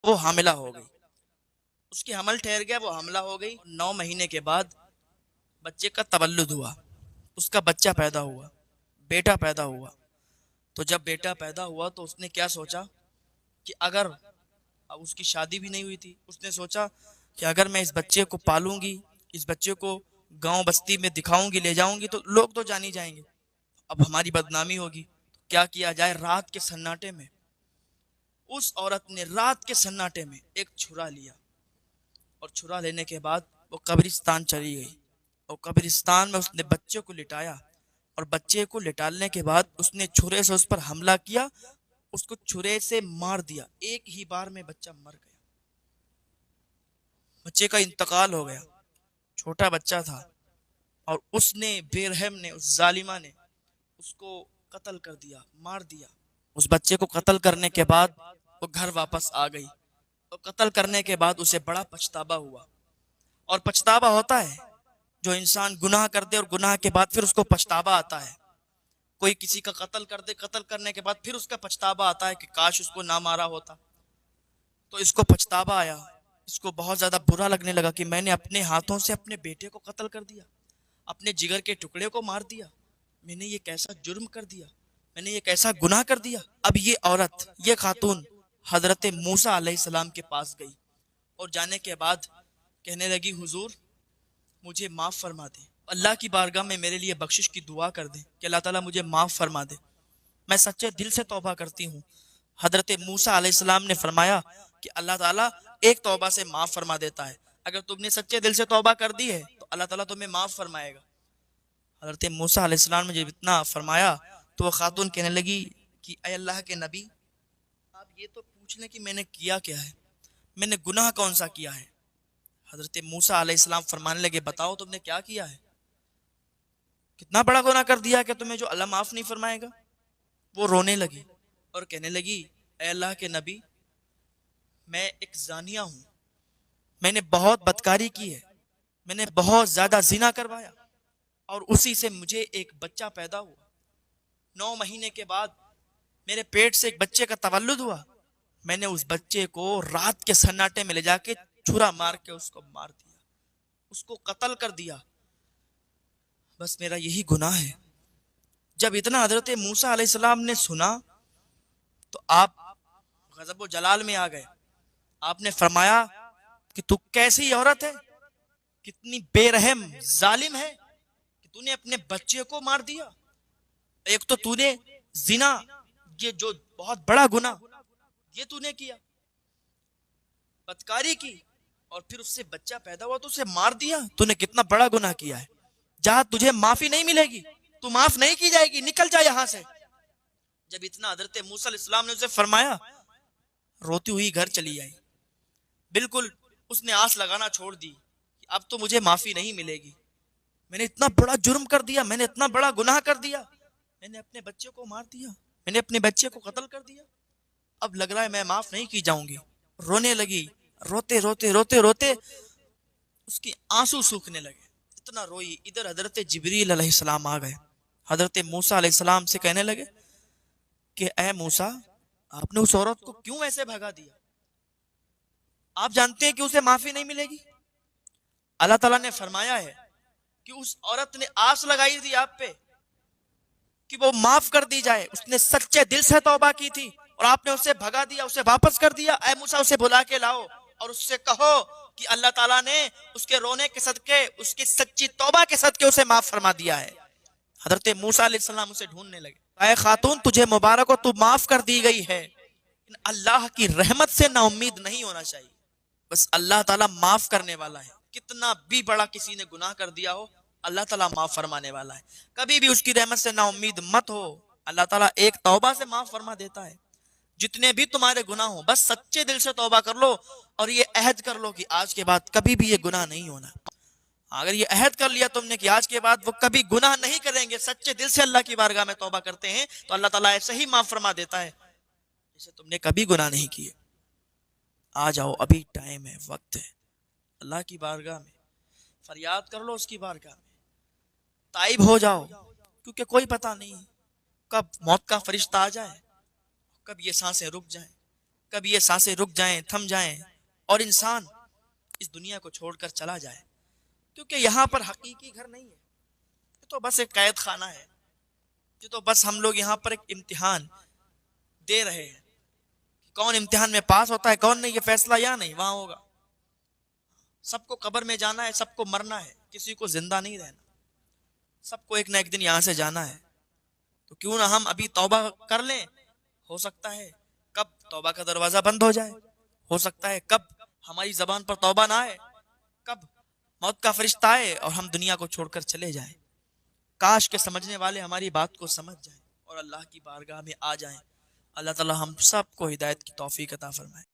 وہ حاملہ ہو گئی، اس کی حمل ٹھہر گیا، وہ حاملہ ہو گئی۔ 9 مہینے کے بعد بچے کا تولد ہوا، اس کا بچہ پیدا ہوا، بیٹا پیدا ہوا۔ تو جب بیٹا پیدا ہوا تو اس نے کیا سوچا کہ اگر، اب اس کی شادی بھی نہیں ہوئی تھی، اس نے سوچا کہ اگر میں اس بچے کو پالوں گی، اس بچے کو گاؤں بستی میں دکھاؤں گی، لے جاؤں گی، تو لوگ تو جان ہی جائیں گے، اب ہماری بدنامی ہوگی۔ کیا کیا جائے؟ رات کے سناٹے میں اس عورت نے رات کے سناٹے میں ایک چھرا لیا، اور چھرا لینے کے بعد وہ قبرستان چلی گئی، اور قبرستان میں اس نے بچے کو لٹایا، اور بچے کو لٹالنے کے بعد اس نے چھرے سے اس پر حملہ کیا، اس کو چھرے سے مار دیا۔ ایک ہی بار میں بچہ مر گیا، بچے کا انتقال ہو گیا، چھوٹا بچہ تھا، اور اس نے، بے رحم نے، اس ظالمہ نے اس کو قتل کر دیا، مار دیا۔ اس بچے کو قتل کرنے کے بعد وہ گھر واپس آ گئی، اور قتل کرنے کے بعد اسے بڑا پچھتاوا ہوا۔ اور پچھتاوا ہوتا ہے، جو انسان گناہ کر دے اور گناہ کے بعد پھر اس کو پچھتاوا آتا ہے۔ کوئی کسی کا قتل کر دے، قتل کرنے کے بعد پھر اس کا پچھتاوا آتا ہے کہ کاش اس کو نہ مارا ہوتا۔ تو اس کو پچھتاوا آیا، اس کو بہت زیادہ برا لگنے لگا کہ میں نے اپنے ہاتھوں سے اپنے بیٹے کو قتل کر دیا، اپنے جگر کے ٹکڑے کو مار دیا، میں نے یہ کیسا جرم کر دیا، میں نے یہ کیسا گناہ کر دیا۔ اب یہ عورت، یہ خاتون حضرت موسیٰ علیہ السلام کے پاس گئی، اور جانے کے بعد کہنے لگی حضور مجھے معاف فرما دیں، اللہ کی بارگاہ میں میرے لیے بخشش کی دعا کر دیں کہ اللہ تعالیٰ مجھے معاف فرما دے، میں سچے دل سے توبہ کرتی ہوں۔ حضرت موسیٰ علیہ السلام نے فرمایا کہ اللہ تعالیٰ ایک توبہ سے معاف فرما دیتا ہے، اگر تم نے سچے دل سے توبہ کر دی ہے تو اللہ تعالیٰ تمہیں معاف فرمائے گا۔ حضرت موسیٰ علیہ السلام نے جب اتنا فرمایا تو وہ خاتون کہنے لگی کہ اے اللہ کے نبی، آپ یہ تو پوچھ لیں کہ میں نے کیا کیا ہے، میں نے گناہ کون سا کیا ہے۔ حضرت موسیٰ علیہ السلام فرمانے لگے بتاؤ تم نے کیا کیا ہے، کتنا بڑا گناہ کر دیا کہ تمہیں جو اللہ معاف نہیں فرمائے گا۔ وہ رونے لگی اور کہنے لگی اے اللہ کے نبی، میں ایک زانیہ ہوں، میں نے بہت بدکاری کی ہے، میں نے بہت زیادہ زنا کروایا، اور اسی سے مجھے ایک بچہ پیدا ہوا۔ 9 مہینے کے بعد میرے پیٹ سے ایک بچے کا تولد ہوا، میں نے اس بچے کو رات کے سناٹے میں لے جا کے چھرا مار کے اس کو مار دیا، اس کو قتل کر دیا، بس میرا یہی گناہ ہے۔ جب اتنا حضرت موسیٰ علیہ السلام نے سنا تو آپ غضب و جلال میں آ گئے۔ آپ نے فرمایا کہ تو کیسی عورت ہے، کتنی بے رحم ظالم ہے کہ تو نے اپنے بچے کو مار دیا۔ ایک تو نے زنا، یہ جو بہت بڑا گناہ یہ تو نے کیا، بدکاری کی، اور پھر اس سے بچہ پیدا ہوا تو اسے مار دیا، تو نے کتنا بڑا گناہ کیا ہے، جہاں تجھے معافی نہیں ملے گی، تو معاف نہیں کی جائے گی، نکل جا یہاں سے۔ جب اتنا حضرت موسیٰ علیہ السلام نے اسے فرمایا، روتی ہوئی گھر چلی آئی، بالکل اس نے آس لگانا چھوڑ دی کہ اب تو مجھے معافی نہیں ملے گی، میں نے اتنا بڑا جرم کر دیا، میں نے اتنا بڑا گناہ کر دیا، میں نے اپنے بچے کو مار دیا، میں نے اپنے بچے کو قتل کر دیا، اب لگ رہا ہے میں معاف نہیں کی جاؤں گی۔ رونے لگی، روتے روتے روتے روتے اس کی آنسو سوکھنے لگے، اتنا روئی، ادھر حضرت جبریل علیہ السلام آ گئے، حضرت موسیٰ علیہ السلام سے کہنے لگے کہ اے موسیٰ، آپ نے اس عورت کو کیوں ایسے بھگا دیا؟ آپ جانتے ہیں کہ اسے معافی نہیں ملے گی۔ اللہ تعالیٰ نے فرمایا ہے کہ اس عورت نے آس لگائی تھی آپ پہ کہ وہ معاف کر دی جائے، اس نے سچے دل سے توبہ کی تھی، اور آپ نے اسے بھگا دیا، اسے واپس کر دیا۔ اے موسیٰ، اسے بلا کے لاؤ اور اس سے کہو کہ اللہ تعالیٰ نے اس کے رونے کے صدقے، اس کی سچی توبہ کے صدقے اسے معاف فرما دیا ہے۔ حضرت موسیٰ علیہ السلام اسے ڈھونڈنے لگے، اے خاتون تجھے مبارک ہو، تو معاف کر دی گئی ہے، اللہ کی رحمت سے نا امید نہیں ہونا چاہیے، بس اللہ تعالیٰ معاف کرنے والا ہے، کتنا بھی بڑا کسی نے گناہ کر دیا ہو اللہ تعالیٰ معاف فرمانے والا ہے، کبھی بھی اس کی رحمت سے نا امید مت ہو، اللہ تعالیٰ ایک توبہ سے معاف فرما دیتا ہے۔ جتنے بھی تمہارے گناہ ہوں بس سچے دل سے توبہ کر لو، اور یہ عہد کر لو کہ آج کے بعد کبھی بھی یہ گناہ نہیں ہونا۔ اگر یہ عہد کر لیا تم نے کہ آج کے بعد وہ کبھی گناہ نہیں کریں گے، سچے دل سے اللہ کی بارگاہ میں توبہ کرتے ہیں، تو اللہ تعالیٰ ایسے ہی معاف فرما دیتا ہے جیسے تم نے کبھی گناہ نہیں کیے۔ آ جاؤ، ابھی ٹائم ہے، وقت ہے، اللہ کی بارگاہ میں فریاد کر لو، اس کی بارگاہ میں تائب ہو جاؤ، کیونکہ کوئی پتہ نہیں کب موت کا فرشتہ آ جائے، کب یہ سانسیں رک جائیں، کبھی یہ سانسیں رک جائیں، تھم جائیں اور انسان اس دنیا کو چھوڑ کر چلا جائے، کیونکہ یہاں پر حقیقی گھر نہیں ہے، یہ تو بس ایک قید خانہ ہے، یہ تو بس ہم لوگ یہاں پر ایک امتحان دے رہے ہیں، کون امتحان میں پاس ہوتا ہے کون نہیں، یہ فیصلہ یا نہیں وہاں ہوگا۔ سب کو قبر میں جانا ہے، سب کو مرنا ہے، کسی کو زندہ نہیں رہنا، سب کو ایک نہ ایک دن یہاں سے جانا ہے۔ تو کیوں نہ ہم ابھی توبہ کر لیں، ہو سکتا ہے کب توبہ کا دروازہ بند ہو جائے، ہو سکتا ہے کب ہماری زبان پر توبہ نہ آئے، کب موت کا فرشتہ آئے اور ہم دنیا کو چھوڑ کر چلے جائیں۔ کاش کے سمجھنے والے ہماری بات کو سمجھ جائیں اور اللہ کی بارگاہ میں آ جائیں۔ اللہ تعالی ہم سب کو ہدایت کی توفیق عطا فرمائے۔